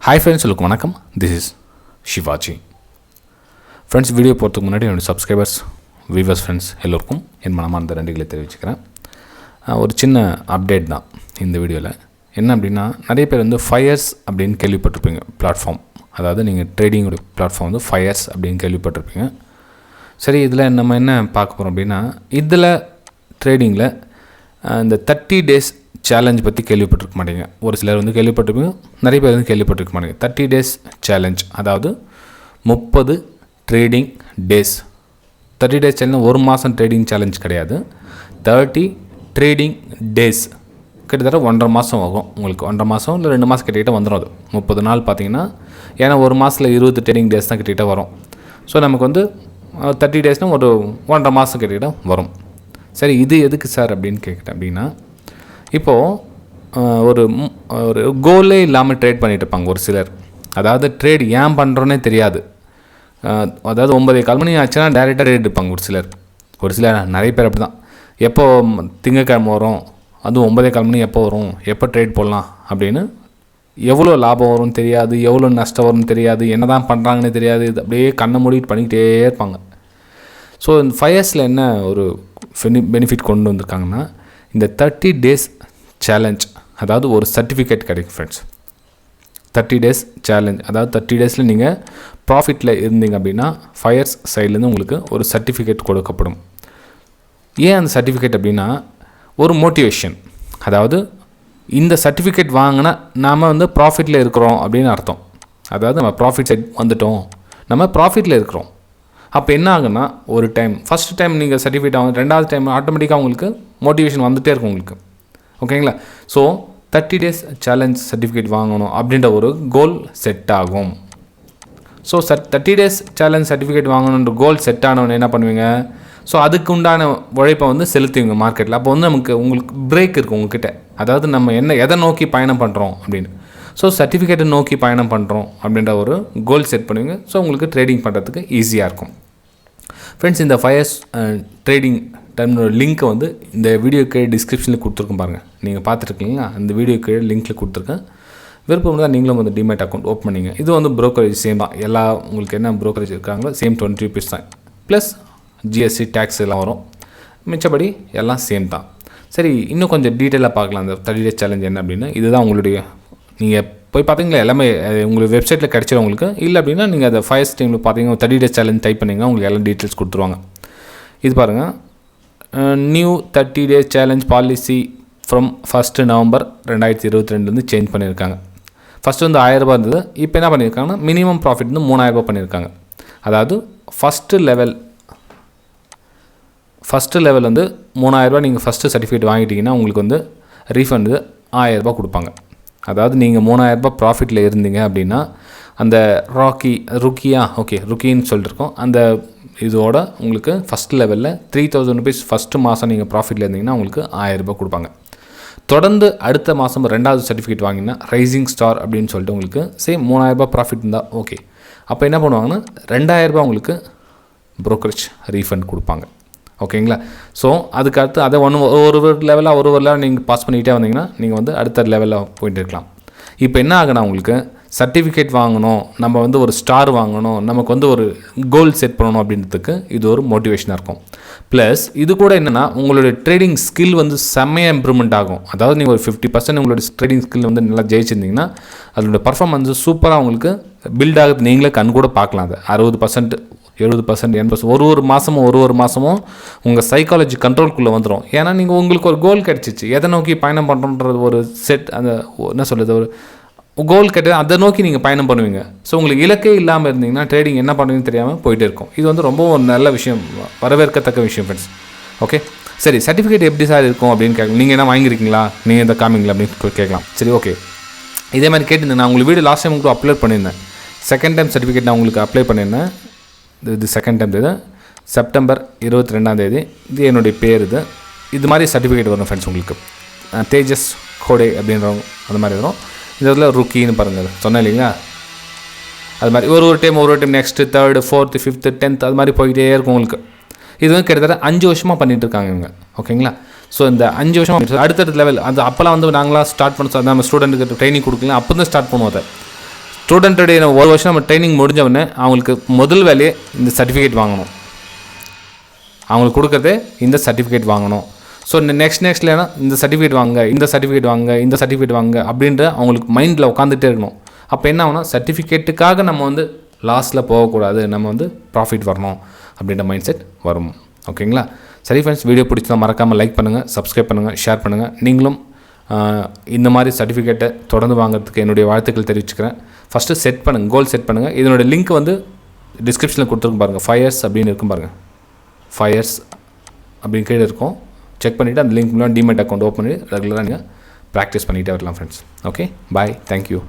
Hi friends, உங்களுக்கு வணக்கம். This is Shivaji. Friends, video போகிறதுக்கு முன்னாடி என்னோடய சப்ஸ்கிரைபர்ஸ், வியூவர்ஸ், ஃப்ரெண்ட்ஸ் எல்லோருக்கும் என் மனமார்ந்த நன்றிகளை தெரிவிச்சுக்கிறேன். ஒரு சின்ன அப்டேட் தான் இந்த வீடியோவில். என்ன அப்படின்னா, நிறைய பேர் வந்து FYERS அப்படின்னு கேள்விப்பட்டிருப்பீங்க. பிளாட்ஃபார்ம், அதாவது நீங்கள் ட்ரேடிங்கோட பிளாட்ஃபார்ம் வந்து FYERS அப்படின்னு கேள்விப்பட்டிருப்பீங்க. சரி, இதில் நம்ம என்ன பார்க்க போகிறோம் அப்படின்னா, இதில் ட்ரேடிங்கில் இந்த 30 days சேலஞ்ச் பற்றி கேள்விப்பட்டிருக்க மாட்டீங்க. ஒரு சிலர் வந்து கேள்விப்பட்டிருப்பீங்க, நிறைய பேர் வந்து கேள்விப்பட்டிருக்க மாட்டீங்க. 30 days சேலஞ்ச், அதாவது 30 ட்ரேடிங் டேஸ். 30 days சேலஞ்ச் ஒரு மாதம் ட்ரேடிங் சேலஞ்ச் கிடையாது. 30 ட்ரேடிங் டேஸ், கிட்டத்தட்ட 1.5 மாதம் ஆகும் உங்களுக்கு. 1.5 மாதம் இல்லை 2 மாதம் கிட்டக்கிட்ட வந்துடும். அது 30 நாள் பார்த்தீங்கன்னா, ஏன்னா ஒரு மாதத்தில் 20 ட்ரேடிங் டேஸ் தான் கிட்டக்கிட்ட வரும். ஸோ நமக்கு வந்து 30 daysனால் ஒரு 1.5 மாதம் கிட்டக்கிட்ட வரும். சரி, இது எதுக்கு சார் அப்படின்னு கேட்குறேன் அப்படின்னா, இப்போது ஒரு கோலே இல்லாமல் ட்ரேட் பண்ணிகிட்டு இருப்பாங்க ஒரு சிலர். அதாவது ட்ரேட் ஏன் பண்ணுறோன்னே தெரியாது. அதாவது 9:15 மணி ஆச்சுன்னா டேரெக்டாக ட்ரேட் இருப்பாங்க ஒரு சிலர் நிறைய பேர் அப்படி தான். எப்போ திங்கக்கிழமை வரும், அதுவும் 9:15 மணி எப்போ வரும், எப்போ ட்ரேட் போடலாம் அப்படின்னு, எவ்வளோ லாபம் வரும்னு தெரியாது, எவ்வளோ நஷ்டம் வரும்னு தெரியாது, என்ன தான் பண்ணுறாங்கன்னு தெரியாது. இது அப்படியே கண்ணை மூடிட்டு பண்ணிக்கிட்டே இருப்பாங்க. ஸோ இந்த FYERSல என்ன ஒரு பெனிஃபிட் கொண்டு வந்திருக்காங்கன்னா, இந்த 30 days சேலஞ்ச், அதாவது ஒரு சர்டிஃபிகேட் கிடைக்கும் ஃப்ரெண்ட்ஸ். 30 days சேலஞ்ச், அதாவது 30 daysல நீங்கள் ப்ராஃபிட்டில் இருந்தீங்க அப்படின்னா FYERS சைட்லேருந்து உங்களுக்கு ஒரு சர்டிஃபிகேட் கொடுக்கப்படும். ஏன் அந்த சர்டிஃபிகேட் அப்படின்னா, ஒரு மோட்டிவேஷன். அதாவது இந்த சர்டிஃபிகேட் வாங்கினா நாம் வந்து ப்ராஃபிட்டில் இருக்கிறோம் அப்படின்னு அர்த்தம். அதாவது நம்ம ப்ராஃபிட் சைட் வந்துட்டோம், நம்ம ப்ராஃபிட்டில் இருக்கிறோம். அப்போ என்ன ஆகுன்னா, ஒரு டைம் ஃபஸ்ட் டைம் நீங்கள் சர்டிஃபிகேட் ஆகும், 2வது டைம் ஆட்டோமேட்டிக்காக உங்களுக்கு மோட்டிவேஷன் வந்துகிட்டே இருக்கும் உங்களுக்கு. ஓகேங்களா? ஸோ 30 days சேலஞ்ச் சர்டிஃபிகேட் வாங்கணும் அப்படின்ற ஒரு கோல் செட் ஆகும். ஸோ 30 days சேலஞ்ச் சர்டிஃபிகேட் வாங்கணுன்ற கோல் செட் ஆனவொன்னு என்ன பண்ணுவீங்க, ஸோ அதுக்கு உண்டான உழைப்பை வந்து செலுத்துவீங்க மார்க்கெட்டில். அப்போ வந்து உங்களுக்கு பிரேக் இருக்குது உங்ககிட்ட. அதாவது நம்ம எதை நோக்கி பயணம் பண்ணுறோம் அப்படின்னு. ஸோ சர்டிஃபிகேட்டை நோக்கி பயணம் பண்ணுறோம் அப்படின்ற ஒரு கோல் செட் பண்ணுவீங்க. ஸோ உங்களுக்கு ட்ரேடிங் பண்ணுறதுக்கு ஈஸியாக இருக்கும். ஃப்ரெண்ட்ஸ், இந்த FYERS ட்ரேடிங் டைம்னோட லிங்க்கை வந்து இந்த வீடியோ கீழே டிஸ்கிரிப்ஷனில் கொடுத்துருக்கோம் பாருங்கள். நீங்கள் பார்த்துருக்கீங்களா? அந்த வீடியோ கீழே லிங்க்கில் கொடுத்துருக்கேன். விருப்பம் தான் நீங்களும் வந்து டிமேட் அக்கௌண்ட் ஓப்பன் பண்ணிங்க. இது வந்து ப்ரோக்கரேஜ் சேம் தான். எல்லா உங்களுக்கு என்ன ப்ரோக்கரேஜ் இருக்காங்களோ சேம் 20 rupees தான். ப்ளஸ் GST டேக்ஸ் எல்லாம் வரும். மிச்சப்படி எல்லாம் சேம் தான். சரி, இன்னும் கொஞ்சம் டீட்டெயிலாக பார்க்கலாம். அந்த 30 days சேலஞ்ச் என்ன அப்படின்னா, இதுதான் உங்களுடைய, நீங்கள் போய் பார்த்தீங்களா எல்லாமே உங்களுக்கு வெப்சைட்டில் கிடச்சிடும் உங்களுக்கு. இல்லை அப்படின்னா நீங்கள் அதை FYERS டீமில் பார்த்தீங்கன்னா 30 days சேலஞ்ச் டைப் பண்ணிங்கன்னா உங்களுக்கு எல்லாம் டீட்டெயில்ஸ் கொடுத்துருவாங்க. இது பாருங்கள், new 30 days challenge policy from 1st November 2022 change பண்ணியிருக்காங்க. ஃபஸ்ட்டு வந்து 1000 ரூபா இருந்தது. இப்போ என்ன பண்ணியிருக்காங்கன்னா, மினிமம் ப்ராஃபிட் வந்து 3000 ரூபா பண்ணியிருக்காங்க. அதாவது ஃபஸ்ட்டு லெவல் வந்து 3000 ரூபா. நீங்கள் ஃபஸ்ட்டு சர்டிஃபிகேட் வாங்கிட்டீங்கன்னா உங்களுக்கு வந்து ரீஃபண்டு 1000 ரூபா கொடுப்பாங்க. அதாவது நீங்கள் 3000 ரூபா ப்ராஃபிட்டில் இருந்தீங்க அப்படின்னா, அந்த ருக்கின்னு சொல்லிட்டுருக்கோம், அந்த இதோட உங்களுக்கு ஃபஸ்ட் லெவலில் 3000 rupees ஃபஸ்ட்டு மாதம் நீங்கள் ப்ராஃபிட்டில் இருந்தீங்கன்னா உங்களுக்கு 1000 ரூபா கொடுப்பாங்க. தொடர்ந்து அடுத்த மாதம் 2வது சர்டிஃபிகேட் வாங்கினா ரைசிங் ஸ்டார் அப்படின்னு சொல்லிட்டு உங்களுக்கு சேம் 3000 ரூபா ப்ராஃபிட் இருந்தால் ஓகே. அப்போ என்ன பண்ணுவாங்கன்னா, 2000 ரூபா உங்களுக்கு ப்ரோக்கரேஜ் ரீஃபண்ட் கொடுப்பாங்க. ஓகேங்களா? ஸோ அதுக்கு அடுத்து அதை ஒரு லெவலாக நீங்கள் பாஸ் பண்ணிக்கிட்டே வந்தீங்கன்னா நீங்கள் வந்து அடுத்த லெவலில் போயிட்டு இருக்கலாம். இப்போ என்ன ஆகுனா, உங்களுக்கு சர்டிஃபிகேட் வாங்கணும், நம்ம வந்து ஒரு ஸ்டார் வாங்கணும், நமக்கு வந்து ஒரு கோல் செட் பண்ணணும் அப்படின்றதுக்கு இது ஒரு மோட்டிவேஷனாக இருக்கும். ப்ளஸ் இது கூட என்னென்னா, உங்களுடைய ட்ரேடிங் ஸ்கில் வந்து செம்மையாக இம்ப்ரூவ்மெண்ட் ஆகும். அதாவது நீங்கள் ஒரு 50% உங்களுடைய ட்ரேடிங் ஸ்கில் வந்து நல்லா ஜெயிச்சிருந்தீங்கன்னா அதோட பர்ஃபார்மன்ஸு சூப்பராக உங்களுக்கு பில்ட் ஆகுது. நீங்களே கண் கூட பார்க்கலாம். அது 60%, 70%, 80% ஒரு மாதமும் உங்கள் சைக்காலஜி கண்ட்ரோல்குள்ளே வந்துடும். ஏன்னா நீங்கள் உங்களுக்கு ஒரு கோல் கிடச்சிச்சு, எதை நோக்கி பயணம் பண்ணுறோன்றது ஒரு செட், அந்த என்ன சொல்கிறது, ஒரு கோல் கிட்ட அதை நோக்கி நீங்கள் பயணம் பண்ணுவீங்க. ஸோ உங்களுக்கு இலக்கே இல்லாமல் இருந்தீங்கன்னா ட்ரேடிங் என்ன பண்ணுவீங்கன்னு தெரியாமல் போயிட்டே இருக்கும். இது வந்து ரொம்ப ஒரு நல்ல விஷயம், வரவேற்கத்தக்க விஷயம் ஃப்ரெண்ட்ஸ். ஓகே, சரி, சர்டிஃபிகேட் எப்படி சார் இருக்கும் அப்படின்னு கேட்கலாம். நீங்கள் என்ன வாங்கியிருக்கீங்களா, நீங்கள் இந்த காமிங்களா அப்படின்னு கேட்கலாம். சரி, ஓகே, இதே மாதிரி கேட்டிருந்தேன். நான் உங்களுக்கு வீடியோ லாஸ்ட் டைம் உங்களுக்கு அப்லோட் பண்ணியிருந்தேன். செகண்ட் டைம் சர்டிஃபிகேட் நான் உங்களுக்கு அப்ளை பண்ணியிருந்தேன். இது செகண்ட் டைம். இது செப்டம்பர் 22 இது என்னுடைய பேர். இது மாதிரி சர்டிஃபிகேட் வரும் ஃப்ரெண்ட்ஸ் உங்களுக்கு. தேஜஸ் கோடே அப்படின்றவங்க அந்த மாதிரி வரும். இதில் ருக்கின்னு பாருங்கள், சொன்னேன் இல்லைங்களா? அது மாதிரி ஒரு time next 3rd, 4th, 5th, 10th அது மாதிரி போய்கிட்டே இருக்கும் உங்களுக்கு. இது வந்து கிட்டத்தட்ட 5 வருஷமாக பண்ணிகிட்டு இருக்காங்க இவங்க. ஓகேங்களா? ஸோ இந்த 5 வருஷம் அடுத்தடுத்த லெவல், அது அப்போல்லாம் வந்து நாங்களாம் ஸ்டார்ட் பண்ண நம்ம ஸ்டூடெண்ட்டுக்கு ட்ரைனிங் கொடுக்கலாம், அப்போ தான் ஸ்டார்ட் பண்ணுவோம். அதை ஸ்டூடெண்ட்டுடைய ஒரு வருஷம் நம்ம ட்ரைனிங் முடிஞ்சவொடனே அவங்களுக்கு முதல் வேலையே இந்த சர்டிஃபிகேட் வாங்கணும். அவங்களுக்கு கொடுக்குறதே இந்த சர்டிஃபிகேட் வாங்கணும். ஸோ நெக்ஸ்ட்லேனா இந்த சர்டிஃபிகேட் வாங்க, இந்த சர்டிஃபிகேட் வாங்க, இந்த சர்டிஃபிகேட் வாங்க அப்படின்ற அவங்களுக்கு மைண்டில் உட்காந்துட்டே இருக்கணும். அப்போ என்ன ஆகுனா, சர்டிஃபிகேட்டுக்காக நம்ம வந்து லாஸில் போகக்கூடாது, நம்ம வந்து ப்ராஃபிட் வரணும் அப்படின்ற மைண்ட் செட் வரும். ஓகேங்களா? சரி ஃப்ரெண்ட்ஸ், வீடியோ பிடிச்சா மறக்காமல் லைக் பண்ணுங்கள், சப்ஸ்கிரைப் பண்ணுங்கள், ஷேர் பண்ணுங்கள். நீங்களும் இந்த மாதிரி சர்டிஃபிகேட்டை தொடர்ந்து வாங்குறதுக்கு என்னுடைய வாழ்த்துக்கள் தெரிவிச்சுக்கிறேன். ஃபஸ்ட்டு செட் பண்ணுங்கள், கோல் செட் பண்ணுங்கள். இதனுடைய லிங்க் வந்து டிஸ்கிரிப்ஷனில் கொடுத்துருக்கும் பாருங்கள். FYERS அப்படின்னு இருக்கும் பாருங்கள். FYERS அப்படின்னு கீழே இருக்கும். செக் பண்ணிவிட்டு அந்த லிங்க் மூலம் டிமெட் அக்கௌண்ட் ஓப்பன் பண்ணி ரெகுலராக நீங்கள் ப்ராக்டிஸ் பண்ணிகிட்டே வரலாம் ஃப்ரெண்ட்ஸ். ஓகே, பாய், தேங்க்யூ.